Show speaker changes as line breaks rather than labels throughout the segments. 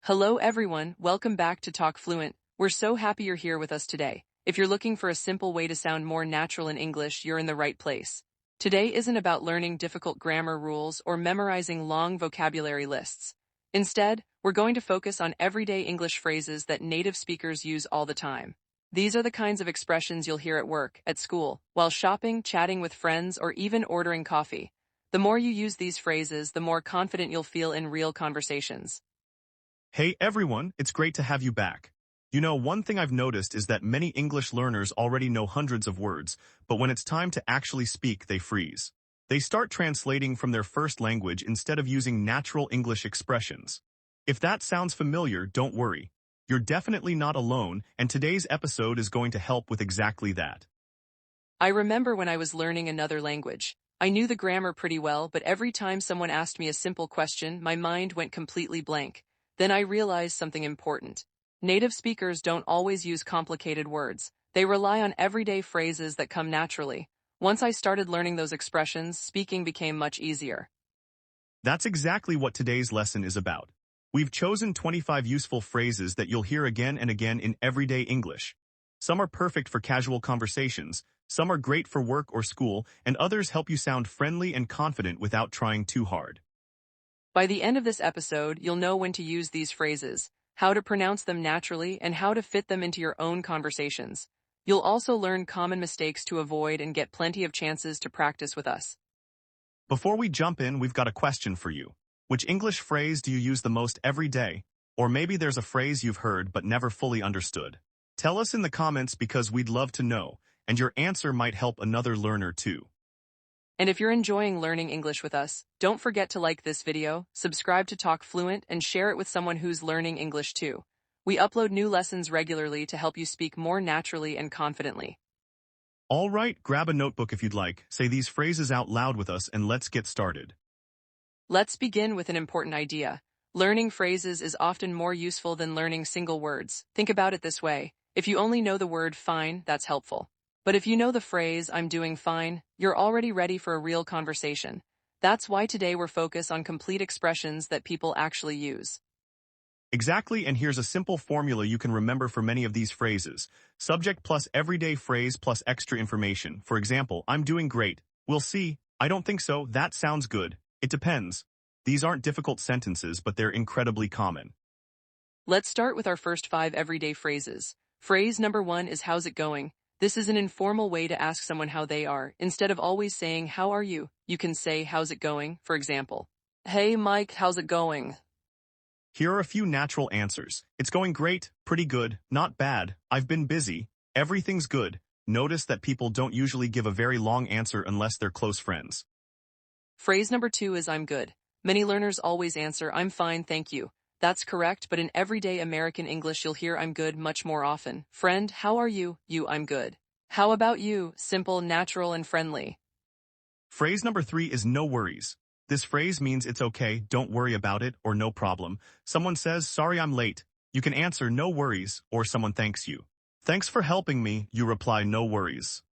Hello everyone, welcome back to Talk Fluent. We're so happy you're here with us today. If you're looking for a simple way to sound more natural in English, you're in the right place. Today isn't about learning difficult grammar rules or memorizing long vocabulary lists. Instead, we're going to focus on everyday English phrases that native speakers use all the time. These are the kinds of expressions you'll hear at work, at school, while shopping, chatting with friends, or even ordering coffee. The more you use these phrases, the more confident you'll feel in real conversations.
Hey everyone, it's great to have you back. You know, one thing I've noticed is that many English learners already know hundreds of words, but when it's time to actually speak, they freeze. They start translating from their first language instead of using natural English expressions. If that sounds familiar, don't worry. You're definitely not alone, and today's episode is going to help with exactly that.
I remember when I was learning another language. I knew the grammar pretty well, but every time someone asked me a simple question, my mind went completely blank. Then I realized something important. Native speakers don't always use complicated words. They rely on everyday phrases that come naturally. Once I started learning those expressions, speaking became much easier.
That's exactly what today's lesson is about. We've chosen 25 useful phrases that you'll hear again and again in everyday English. Some are perfect for casual conversations, some are great for work or school, and others help you sound friendly and confident without trying too hard.
By the end of this episode, you'll know when to use these phrases, how to pronounce them naturally, and how to fit them into your own conversations. You'll also learn common mistakes to avoid and get plenty of chances to practice with us.
Before we jump in, we've got a question for you. Which English phrase do you use the most every day? Or maybe there's a phrase you've heard but never fully understood. Tell us in the comments because we'd love to know, and your answer might help another learner too.
And if you're enjoying learning English with us, don't forget to like this video, subscribe to Talk Fluent, and share it with someone who's learning English too. We upload new lessons regularly to help you speak more naturally and confidently.
All right, grab a notebook if you'd like, say these phrases out loud with us, and let's get started.
Let's begin with an important idea. Learning phrases is often more useful than learning single words. Think about it this way. If you only know the word fine, that's helpful. But if you know the phrase, I'm doing fine, you're already ready for a real conversation. That's why today we're focused on complete expressions that people actually use.
Exactly, and here's a simple formula you can remember for many of these phrases. Subject plus everyday phrase plus extra information. For example, I'm doing great. We'll see. I don't think so. That sounds good. It depends. These aren't difficult sentences, but they're incredibly common.
Let's start with our first 5 everyday phrases. Phrase number 1 is how's it going? This is an informal way to ask someone how they are. Instead of always saying, how are you? You can say, how's it going? For example, hey Mike, how's it going?
Here are a few natural answers. It's going great, pretty good, not bad, I've been busy, everything's good. Notice that people don't usually give a very long answer unless they're close friends.
Phrase number 2 is I'm good. Many learners always answer, I'm fine, thank you. That's correct, but in everyday American English you'll hear I'm good much more often. Friend, how are you? You, I'm good. How about you? Simple, natural, and friendly.
Phrase number 3 is no worries. This phrase means it's okay, don't worry about it, or no problem. Someone says, sorry I'm late. You can answer no worries, or someone thanks you. Thanks for helping me, you reply no worries.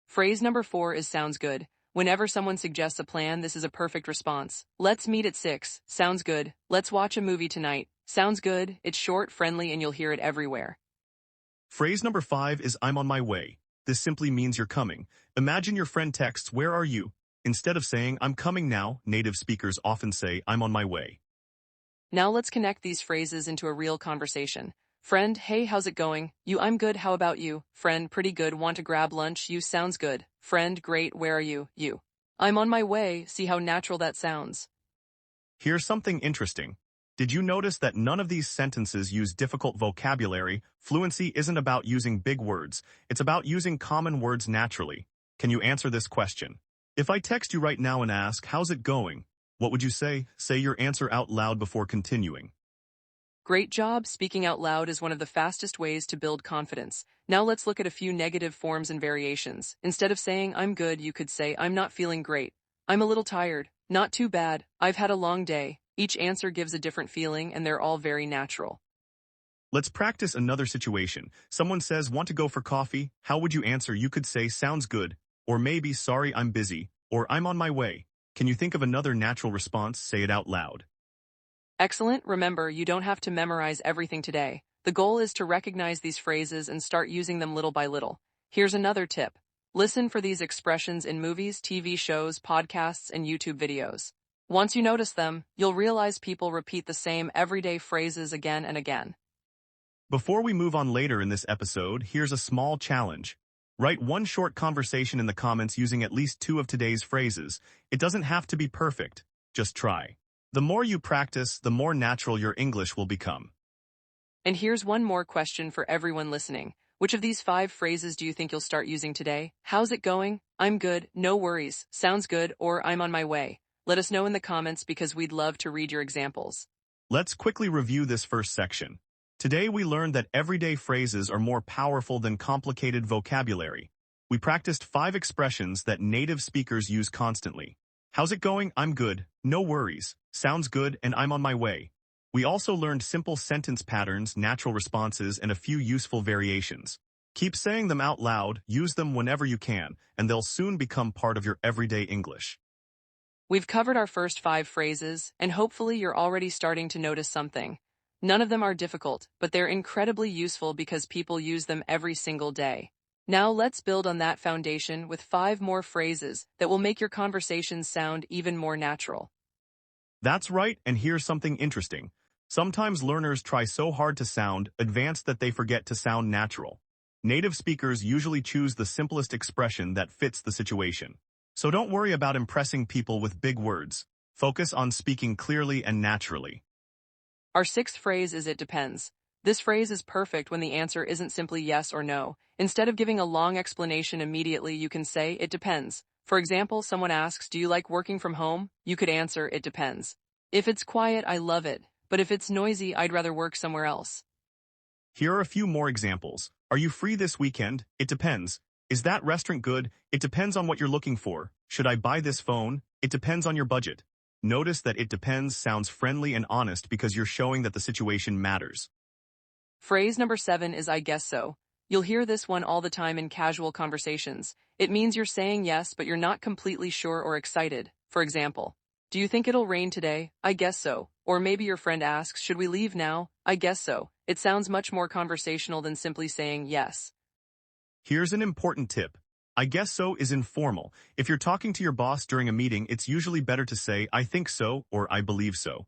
Phrase number 4 is sounds good. Whenever someone suggests a plan, this is a perfect response. Let's meet at 6. Sounds good. Let's watch a movie tonight. Sounds good. It's short, friendly, and you'll hear it everywhere.
Phrase number 5 is I'm on my way. This simply means you're coming. Imagine your friend texts, where are you? Instead of saying, I'm coming now, native speakers often say, I'm on my way.
Now let's connect these phrases into a real conversation. Friend, hey, how's it going? You, I'm good, how about you? Friend, pretty good, want to grab lunch? You, sounds good. Friend, great, where are you? You, I'm on my way. See how natural that sounds.
Here's something interesting. Did you notice that none of these sentences use difficult vocabulary? Fluency isn't about using big words. It's about using common words naturally. Can you answer this question? If I text you right now and ask, how's it going? What would you say? Say your answer out loud before continuing.
Great job. Speaking out loud is one of the fastest ways to build confidence. Now let's look at a few negative forms and variations. Instead of saying, I'm good, you could say, I'm not feeling great. I'm a little tired. Not too bad. I've had a long day. Each answer gives a different feeling, and they're all very natural.
Let's practice another situation. Someone says, want to go for coffee? How would you answer? You could say, sounds good. Or maybe, sorry, I'm busy. Or I'm on my way. Can you think of another natural response? Say it out loud.
Excellent. Remember, you don't have to memorize everything today. The goal is to recognize these phrases and start using them little by little. Here's another tip. Listen for these expressions in movies, TV shows, podcasts, and YouTube videos. Once you notice them, you'll realize people repeat the same everyday phrases again and again.
Before we move on later in this episode, here's a small challenge. Write one short conversation in the comments using at least 2 of today's phrases. It doesn't have to be perfect. Just try. The more you practice, the more natural your English will become.
And here's one more question for everyone listening. Which of these 5 phrases do you think you'll start using today? How's it going? I'm good, no worries, sounds good, or I'm on my way. Let us know in the comments because we'd love to read your examples.
Let's quickly review this first section. Today we learned that everyday phrases are more powerful than complicated vocabulary. We practiced 5 expressions that native speakers use constantly. How's it going? I'm good, no worries, sounds good, and I'm on my way. We also learned simple sentence patterns, natural responses, and a few useful variations. Keep saying them out loud, use them whenever you can, and they'll soon become part of your everyday English.
We've covered our first 5 phrases, and hopefully you're already starting to notice something. None of them are difficult, but they're incredibly useful because people use them every single day. Now let's build on that foundation with 5 more phrases that will make your conversations sound even more natural.
That's right, and here's something interesting. Sometimes learners try so hard to sound advanced that they forget to sound natural. Native speakers usually choose the simplest expression that fits the situation. So don't worry about impressing people with big words. Focus on speaking clearly and naturally.
Our 6th phrase is it depends. This phrase is perfect when the answer isn't simply yes or no. Instead of giving a long explanation immediately, you can say, it depends. For example, someone asks, do you like working from home? You could answer, it depends. If it's quiet, I love it. But if it's noisy, I'd rather work somewhere else.
Here are a few more examples. Are you free this weekend? It depends. Is that restaurant good? It depends on what you're looking for. Should I buy this phone? It depends on your budget. Notice that it depends sounds friendly and honest because you're showing that the situation matters.
Phrase number 7 is I guess so. You'll hear this one all the time in casual conversations. It means you're saying yes, but you're not completely sure or excited. For example, do you think it'll rain today? I guess so. Or maybe your friend asks, should we leave now? I guess so. It sounds much more conversational than simply saying yes.
Here's an important tip. I guess so is informal. If you're talking to your boss during a meeting, it's usually better to say, I think so, or I believe so.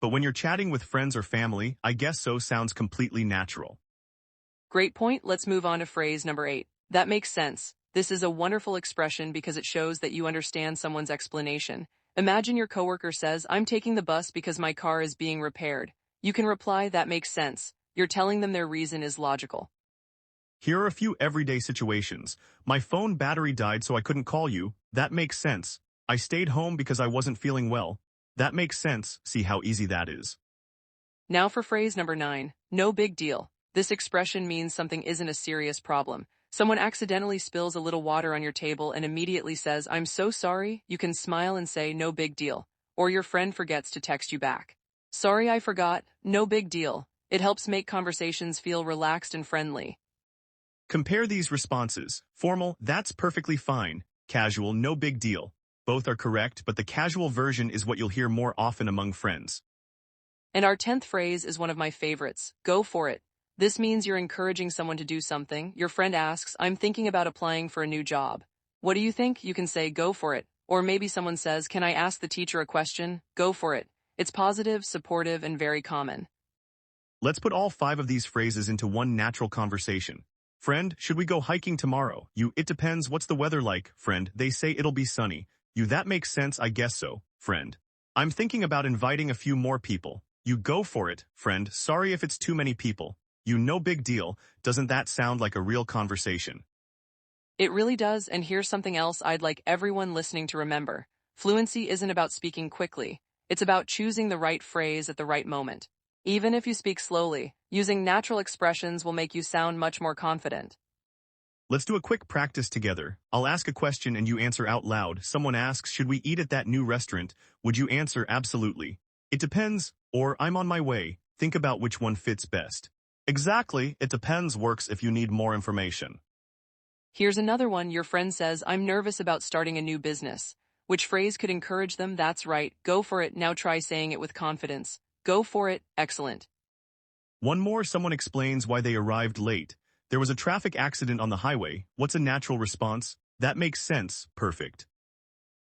But when you're chatting with friends or family, I guess so sounds completely natural.
Great point. Let's move on to phrase number 8. That makes sense. This is a wonderful expression because it shows that you understand someone's explanation. Imagine your coworker says, I'm taking the bus because my car is being repaired. You can reply, that makes sense. You're telling them their reason is logical.
Here are a few everyday situations. My phone battery died so I couldn't call you. That makes sense. I stayed home because I wasn't feeling well. That makes sense. See how easy that is.
Now for phrase number 9. No big deal. This expression means something isn't a serious problem. Someone accidentally spills a little water on your table and immediately says, I'm so sorry. You can smile and say, no big deal. Or your friend forgets to text you back. Sorry, I forgot. No big deal. It helps make conversations feel relaxed and friendly.
Compare these responses. Formal, that's perfectly fine. Casual, no big deal. Both are correct, but the casual version is what you'll hear more often among friends.
And our 10th phrase is one of my favorites. Go for it. This means you're encouraging someone to do something. Your friend asks, I'm thinking about applying for a new job. What do you think? You can say, go for it. Or maybe someone says, can I ask the teacher a question? Go for it. It's positive, supportive, and very common.
Let's put all 5 of these phrases into one natural conversation. Friend, should we go hiking tomorrow? You, it depends. What's the weather like? Friend, they say it'll be sunny. You, that makes sense. I guess so. Friend, I'm thinking about inviting a few more people. You, go for it. Friend, sorry if it's too many people. You, no big deal. Doesn't that sound like a real conversation?
It really does, and here's something else I'd like everyone listening to remember. Fluency isn't about speaking quickly. It's about choosing the right phrase at the right moment. Even if you speak slowly, using natural expressions will make you sound much more confident.
Let's do a quick practice together. I'll ask a question and you answer out loud. Someone asks, should we eat at that new restaurant? Would you answer absolutely? It depends, or I'm on my way. Think about which one fits best. Exactly, it depends works if you need more information.
Here's another one. Your friend says, I'm nervous about starting a new business. Which phrase could encourage them? That's right. Go for it. Now try saying it with confidence. Go for it, excellent.
One more, someone explains why they arrived late. There was a traffic accident on the highway. What's a natural response? That makes sense, perfect.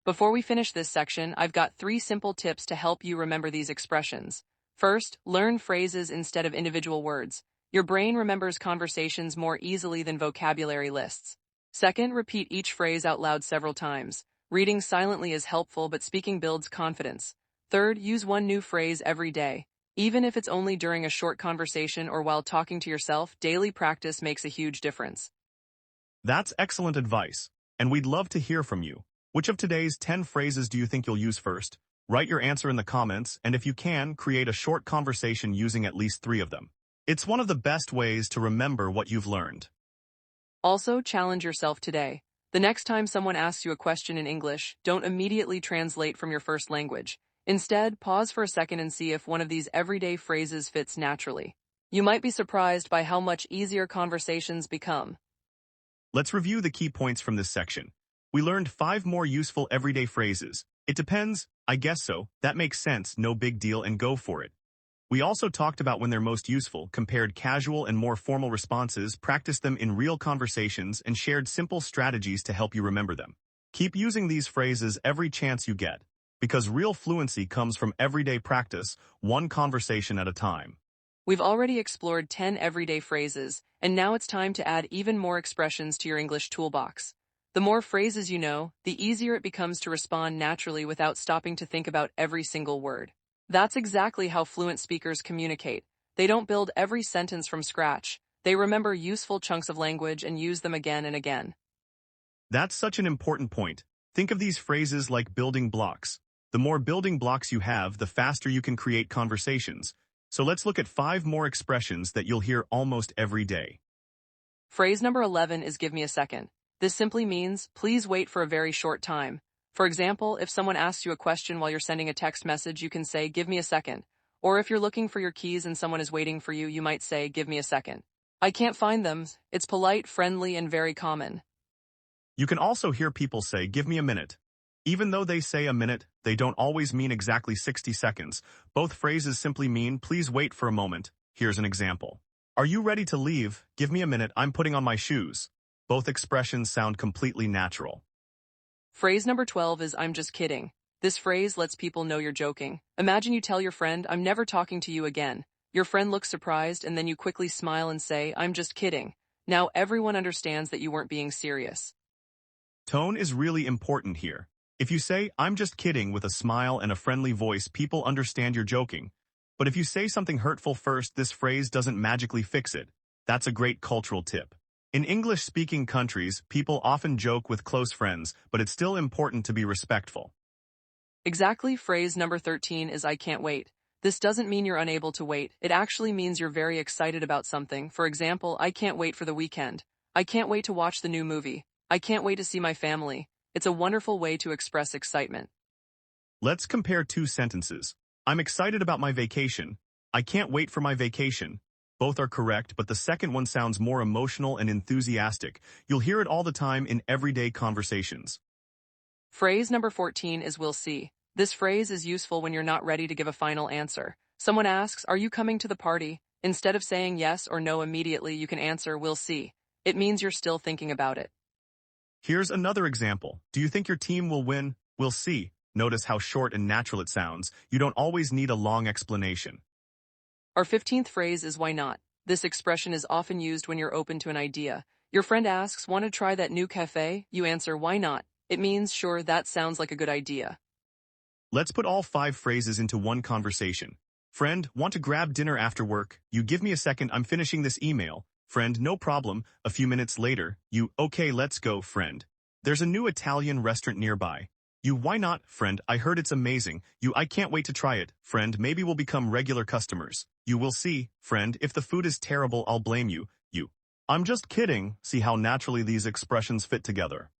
Before we finish this section, I've got 3 simple tips to help you remember these expressions. First, learn phrases instead of individual words. Your brain remembers conversations more easily than vocabulary lists. Second, repeat each phrase out loud several times. Reading silently is helpful, but speaking builds confidence. Third, use one new phrase every day. Even if it's only during a short conversation or while talking to yourself, daily practice makes a huge difference.
That's excellent advice, and we'd love to hear from you. Which of today's 10 phrases do you think you'll use first? Write your answer in the comments, and if you can, create a short conversation using at least 3 of them. It's one of the best ways to remember what you've learned.
Also, challenge yourself today. The next time someone asks you a question in English, don't immediately translate from your first language. Instead, pause for a second and see if one of these everyday phrases fits naturally. You might be surprised by how much easier conversations become.
Let's review the key points from this section. We learned 5 more useful everyday phrases. It depends, I guess so, that makes sense, no big deal, and go for it. We also talked about when they're most useful, compared casual and more formal responses, practiced them in real conversations, and shared simple strategies to help you remember them. Keep using these phrases every chance you get, because real fluency comes from everyday practice, one conversation at a time.
We've already explored 10 everyday phrases, and now it's time to add even more expressions to your English toolbox. The more phrases you know, the easier it becomes to respond naturally without stopping to think about every single word. That's exactly how fluent speakers communicate. They don't build every sentence from scratch. They remember useful chunks of language and use them again and again.
That's such an important point. Think of these phrases like building blocks. The more building blocks you have, the faster you can create conversations. So let's look at 5 more expressions that you'll hear almost every day.
Phrase number 11 is give me a second. This simply means, please wait for a very short time. For example, if someone asks you a question while you're sending a text message, you can say, give me a second. Or if you're looking for your keys and someone is waiting for you, you might say, give me a second. I can't find them. It's polite, friendly, and very common.
You can also hear people say, give me a minute. Even though they say a minute, they don't always mean exactly 60 seconds. Both phrases simply mean, please wait for a moment. Here's an example. Are you ready to leave? Give me a minute, I'm putting on my shoes. Both expressions sound completely natural.
Phrase number 12 is I'm just kidding. This phrase lets people know you're joking. Imagine you tell your friend, I'm never talking to you again. Your friend looks surprised and then you quickly smile and say, I'm just kidding. Now everyone understands that you weren't being serious.
Tone is really important here. If you say, I'm just kidding with a smile and a friendly voice, people understand you're joking. But if you say something hurtful first, this phrase doesn't magically fix it. That's a great cultural tip. In English-speaking countries, people often joke with close friends, but it's still important to be respectful.
Exactly. Phrase number 13 is I can't wait. This doesn't mean you're unable to wait. It actually means you're very excited about something. For example, I can't wait for the weekend. I can't wait to watch the new movie. I can't wait to see my family. It's a wonderful way to express excitement.
Let's compare 2 sentences. I'm excited about my vacation. I can't wait for my vacation. Both are correct, but the second one sounds more emotional and enthusiastic. You'll hear it all the time in everyday conversations.
Phrase number 14 is we'll see. This phrase is useful when you're not ready to give a final answer. Someone asks, are you coming to the party? Instead of saying yes or no immediately, you can answer, we'll see. It means you're still thinking about it.
Here's another example. Do you think your team will win? We'll see. Notice how short and natural it sounds. You don't always need a long explanation.
Our 15th phrase is why not. This expression is often used when you're open to an idea. Your friend asks, want to try that new cafe? You answer, why not? It means, sure, that sounds like a good idea.
Let's put all 5 phrases into one conversation. Friend, want to grab dinner after work? You give me a second, I'm finishing this email. Friend, no problem. A few minutes later, you, okay, let's go, friend. There's a new Italian restaurant nearby. You, why not, friend? I heard it's amazing. You, I can't wait to try it. Friend, maybe we'll become regular customers. You, will see. Friend, if the food is terrible, I'll blame you. You, I'm just kidding. See how naturally these expressions fit together.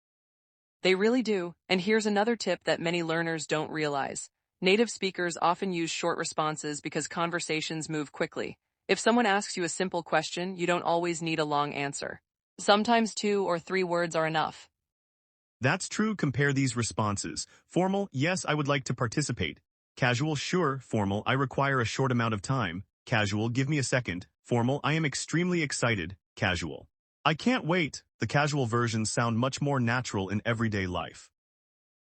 They really do. And here's another tip that many learners don't realize. Native speakers often use short responses because conversations move quickly. If someone asks you a simple question, you don't always need a long answer. Sometimes 2 or 3 words are enough.
That's true. Compare these responses. Formal, yes, I would like to participate. Casual, sure. Formal, I require a short amount of time. Casual, give me a second. Formal, I am extremely excited. Casual, I can't wait. The casual versions sound much more natural in everyday life.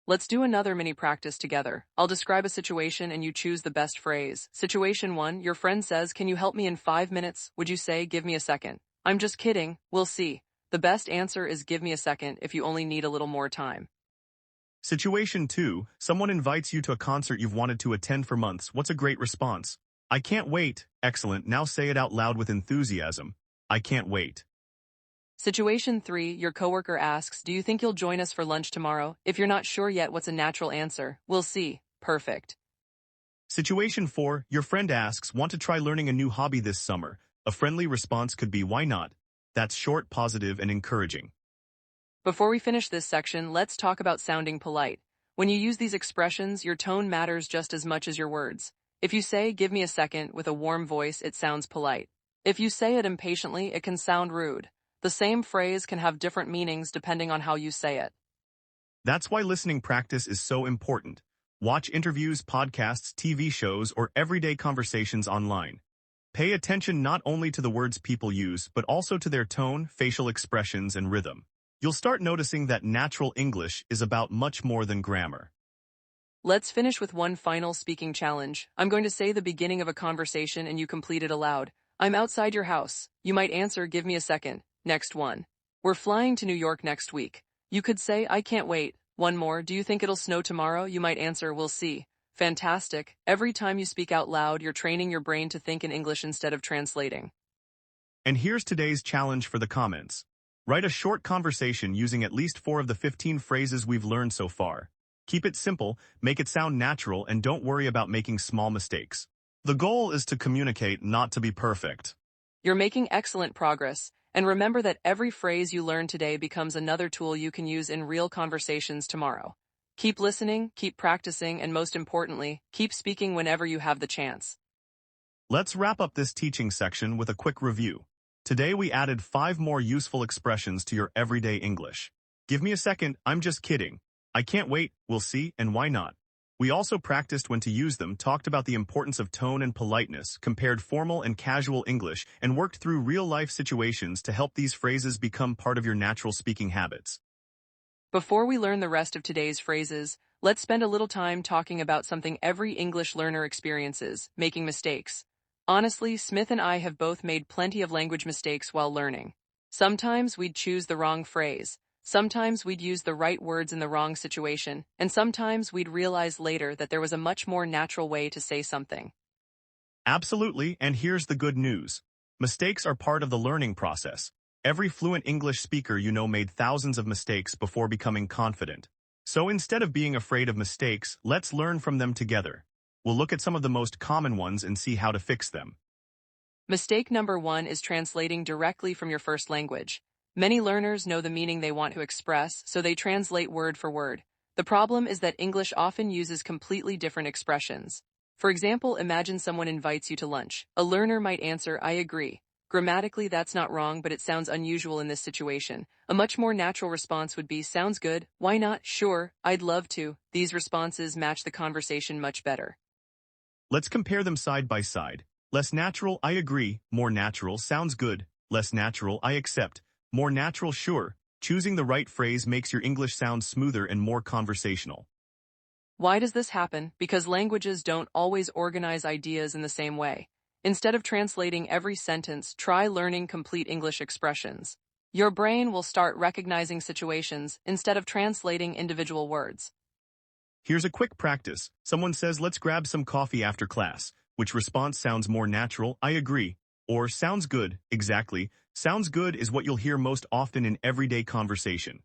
Let's do another mini practice together. I'll describe a situation and you choose the best phrase. Situation 1, your friend says, "Can you help me in 5 minutes?" Would you say, "Give me a second"? "I'm just kidding. We'll see." The best answer is "give me a second" if you only need a little more time.
Situation 2, someone invites you to a concert you've wanted to attend for months. What's a great response? I can't wait. Excellent. Now say it out loud with enthusiasm. I can't wait.
Situation 3, your coworker asks, "Do you think you'll join us for lunch tomorrow?" If you're not sure yet, what's a natural answer? "We'll see." Perfect.
Situation 4, your friend asks, want to try learning a new hobby this summer. A friendly response could be, why not? That's short, positive, and encouraging.
Before we finish this section, let's talk about sounding polite. When you use these expressions, your tone matters just as much as your words. If you say, "Give me a second," with a warm voice, it sounds polite. If you say it impatiently, it can sound rude. The same phrase can have different meanings depending on how you say it.
That's why listening practice is so important. Watch interviews, podcasts, TV shows, or everyday conversations online. Pay attention not only to the words people use, but also to their tone, facial expressions, and rhythm. You'll start noticing that natural English is about much more than grammar.
Let's finish with one final speaking challenge. I'm going to say the beginning of a conversation and you complete it aloud. "I'm outside your house." You might answer, "Give me a second." Next one. "We're flying to New York next week." You could say, "I can't wait." One more. "Do you think it'll snow tomorrow?" You might answer, "We'll see." Fantastic. Every time you speak out loud, you're training your brain to think in English instead of translating.
And here's today's challenge for the comments. Write a short conversation using at least 4 of the 15 phrases we've learned so far. Keep it simple, make it sound natural, and don't worry about making small mistakes. The goal is to communicate, not to be perfect.
You're making excellent progress, and remember that every phrase you learn today becomes another tool you can use in real conversations tomorrow. Keep listening, keep practicing, and most importantly, keep speaking whenever you have the chance.
Let's wrap up this teaching section with a quick review. Today we added 5 more useful expressions to your everyday English. Give me a second, I'm just kidding. I can't wait, we'll see, and why not? We also practiced when to use them, talked about the importance of tone and politeness, compared formal and casual English, and worked through real-life situations to help these phrases become part of your natural speaking habits.
Before we learn the rest of today's phrases, let's spend a little time talking about something every English learner experiences: making mistakes. Honestly, Smith and I have both made plenty of language mistakes while learning. Sometimes we'd choose the wrong phrase. Sometimes we'd use the right words in the wrong situation, and sometimes we'd realize later that there was a much more natural way to say something.
Absolutely, and here's the good news. Mistakes are part of the learning process. Every fluent English speaker you know made thousands of mistakes before becoming confident. So instead of being afraid of mistakes, let's learn from them together. We'll look at some of the most common ones and see how to fix them.
Mistake number 1 is translating directly from your first language. Many learners know the meaning they want to express, so they translate word for word. The problem is that English often uses completely different expressions. For example, imagine someone invites you to lunch. A learner might answer, "I agree." Grammatically, that's not wrong, but it sounds unusual in this situation. A much more natural response would be, "Sounds good. Why not? Sure. I'd love to." These responses match the conversation much better.
Let's compare them side by side. Less natural, I agree. More natural, sounds good. Less natural, I accept. More natural, sure. Choosing the right phrase makes your English sound smoother and more conversational.
Why does this happen? Because languages don't always organize ideas in the same way. Instead of translating every sentence, try learning complete English expressions. Your brain will start recognizing situations instead of translating individual words.
Here's a quick practice. Someone says, let's grab some coffee after class. Which response sounds more natural? I agree. Or sounds good. Exactly. Sounds good is what you'll hear most often in everyday conversation.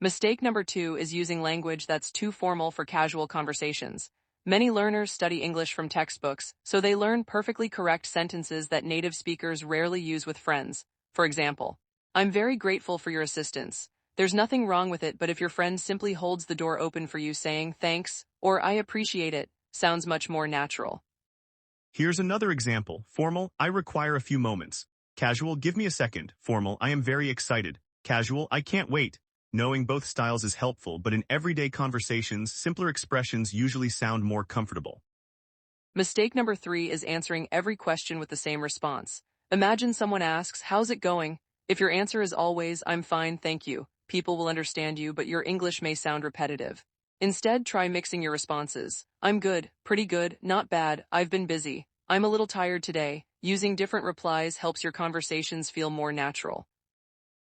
Mistake number 2 is using language that's too formal for casual conversations. Many learners study English from textbooks, so they learn perfectly correct sentences that native speakers rarely use with friends. For example, "I'm very grateful for your assistance." There's nothing wrong with it, but if your friend simply holds the door open for you saying, "Thanks," or "I appreciate it," sounds much more natural.
Here's another example. Formal, I require a few moments. Casual, give me a second. Formal, I am very excited. Casual, I can't wait. Knowing both styles is helpful, but in everyday conversations, simpler expressions usually sound more comfortable.
Mistake number 3 is answering every question with the same response. Imagine someone asks, "How's it going?" If your answer is always, "I'm fine, thank you," people will understand you, but your English may sound repetitive. Instead, try mixing your responses. "I'm good, pretty good, not bad, I've been busy, I'm a little tired today." Using different replies helps your conversations feel more natural.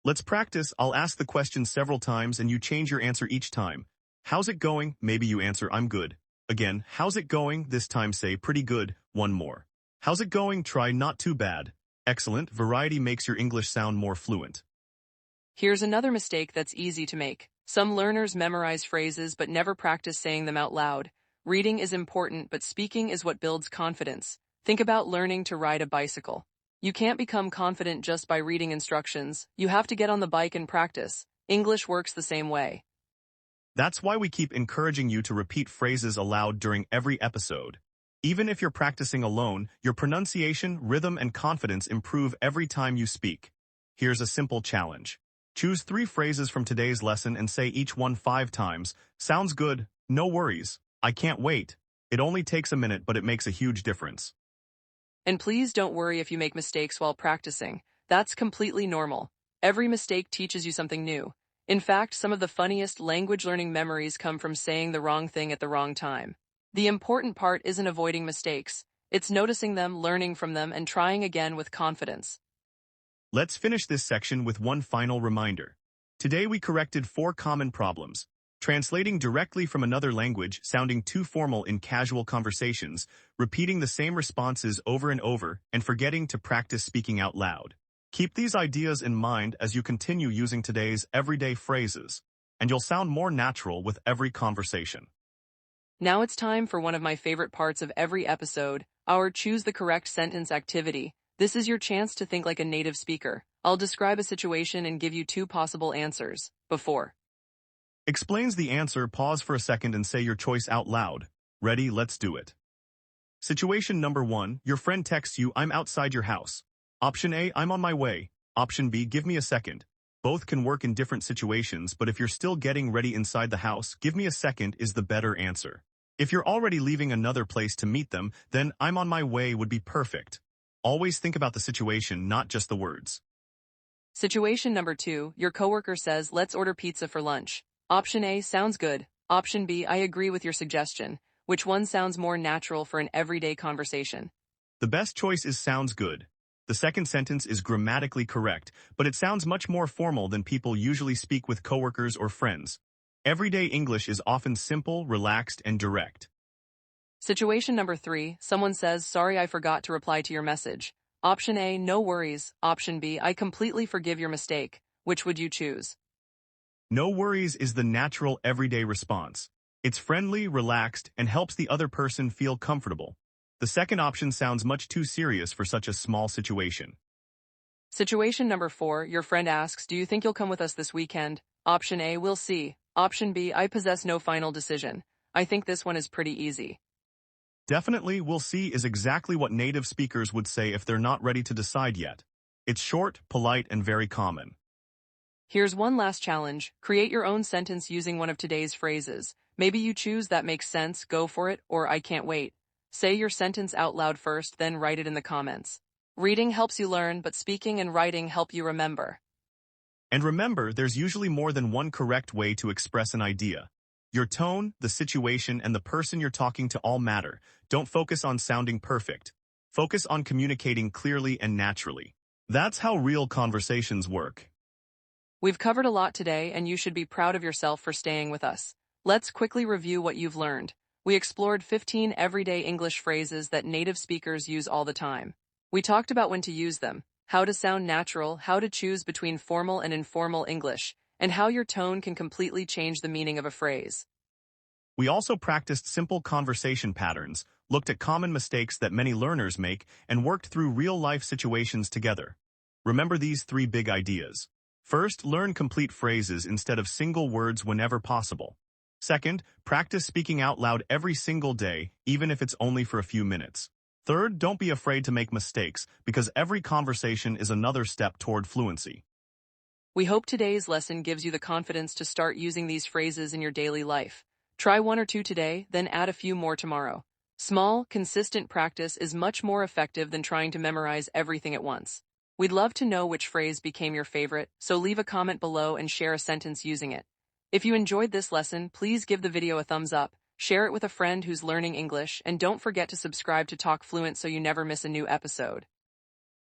Let's practice. I'll ask the question several times and you change your answer each time. How's it going? Maybe you answer, I'm good. Again, how's it going? This time say, pretty good. One more. How's it going? Try not too bad. Excellent. Variety makes your English sound more fluent.
Here's another mistake that's easy to make. Some learners memorize phrases but never practice saying them out loud. Reading is important, but speaking is what builds confidence. Think about learning to ride a bicycle. You can't become confident just by reading instructions. You have to get on the bike and practice. English works the same way.
That's why we keep encouraging you to repeat phrases aloud during every episode. Even if you're practicing alone, your pronunciation, rhythm, and confidence improve every time you speak. Here's a simple challenge. Choose 3 phrases from today's lesson and say each one 5 times. Sounds good. No worries. I can't wait. It only takes a minute, but it makes a huge difference.
And please don't worry if you make mistakes while practicing. That's completely normal. Every mistake teaches you something new. In fact, some of the funniest language learning memories come from saying the wrong thing at the wrong time. The important part isn't avoiding mistakes. It's noticing them, learning from them, and trying again with confidence.
Let's finish this section with one final reminder. Today we corrected 4 common problems. Translating directly from another language, sounding too formal in casual conversations, repeating the same responses over and over, and forgetting to practice speaking out loud. Keep these ideas in mind as you continue using today's everyday phrases, and you'll sound more natural with every conversation.
Now it's time for one of my favorite parts of every episode, our Choose the Correct Sentence activity. This is your chance to think like a native speaker. I'll describe a situation and give you 2 possible answers. Before
Explains the answer, pause for a second and say your choice out loud. Ready? Let's do it. Situation number 1, your friend texts you, I'm outside your house. Option A, I'm on my way. Option B, give me a second. Both can work in different situations, but if you're still getting ready inside the house, give me a second is the better answer. If you're already leaving another place to meet them, then I'm on my way would be perfect. Always think about the situation, not just the words.
Situation number 2, your coworker says, let's order pizza for lunch. Option A, sounds good. Option B, I agree with your suggestion. Which one sounds more natural for an everyday conversation?
The best choice is sounds good. The second sentence is grammatically correct, but it sounds much more formal than people usually speak with coworkers or friends. Everyday English is often simple, relaxed, and direct.
Situation number 3, someone says, sorry I forgot to reply to your message. Option A, no worries. Option B, I completely forgive your mistake. Which would you choose?
No worries is the natural everyday response. It's friendly, relaxed, and helps the other person feel comfortable. The second option sounds much too serious for such a small situation.
Situation number 4, your friend asks, do you think you'll come with us this weekend? Option A, we'll see. Option B, I possess no final decision. I think this one is pretty easy.
Definitely, we'll see is exactly what native speakers would say if they're not ready to decide yet. It's short, polite, and very common.
Here's one last challenge. Create your own sentence using one of today's phrases. Maybe you choose that makes sense, go for it, or I can't wait. Say your sentence out loud first, then write it in the comments. Reading helps you learn, but speaking and writing help you remember.
And remember, there's usually more than one correct way to express an idea. Your tone, the situation, and the person you're talking to all matter. Don't focus on sounding perfect. Focus on communicating clearly and naturally. That's how real conversations work.
We've covered a lot today, and you should be proud of yourself for staying with us. Let's quickly review what you've learned. We explored 15 everyday English phrases that native speakers use all the time. We talked about when to use them, how to sound natural, how to choose between formal and informal English, and how your tone can completely change the meaning of a phrase.
We also practiced simple conversation patterns, looked at common mistakes that many learners make, and worked through real-life situations together. Remember these 3 big ideas. First, learn complete phrases instead of single words whenever possible. Second, practice speaking out loud every single day, even if it's only for a few minutes. Third, don't be afraid to make mistakes, because every conversation is another step toward fluency.
We hope today's lesson gives you the confidence to start using these phrases in your daily life. Try one or two today, then add a few more tomorrow. Small, consistent practice is much more effective than trying to memorize everything at once. We'd love to know which phrase became your favorite, so leave a comment below and share a sentence using it. If you enjoyed this lesson, please give the video a thumbs up, share it with a friend who's learning English, and don't forget to subscribe to Talk Fluent so you never miss a new episode.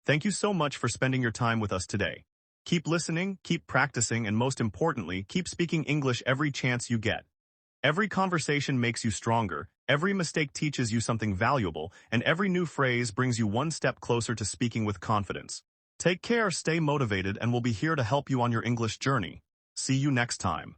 Thank you so much for spending your time with us today. Keep listening, keep practicing, and most importantly, keep speaking English every chance you get. Every conversation makes you stronger, every mistake teaches you something valuable, and every new phrase brings you one step closer to speaking with confidence. Take care, stay motivated, and we'll be here to help you on your English journey. See you next time.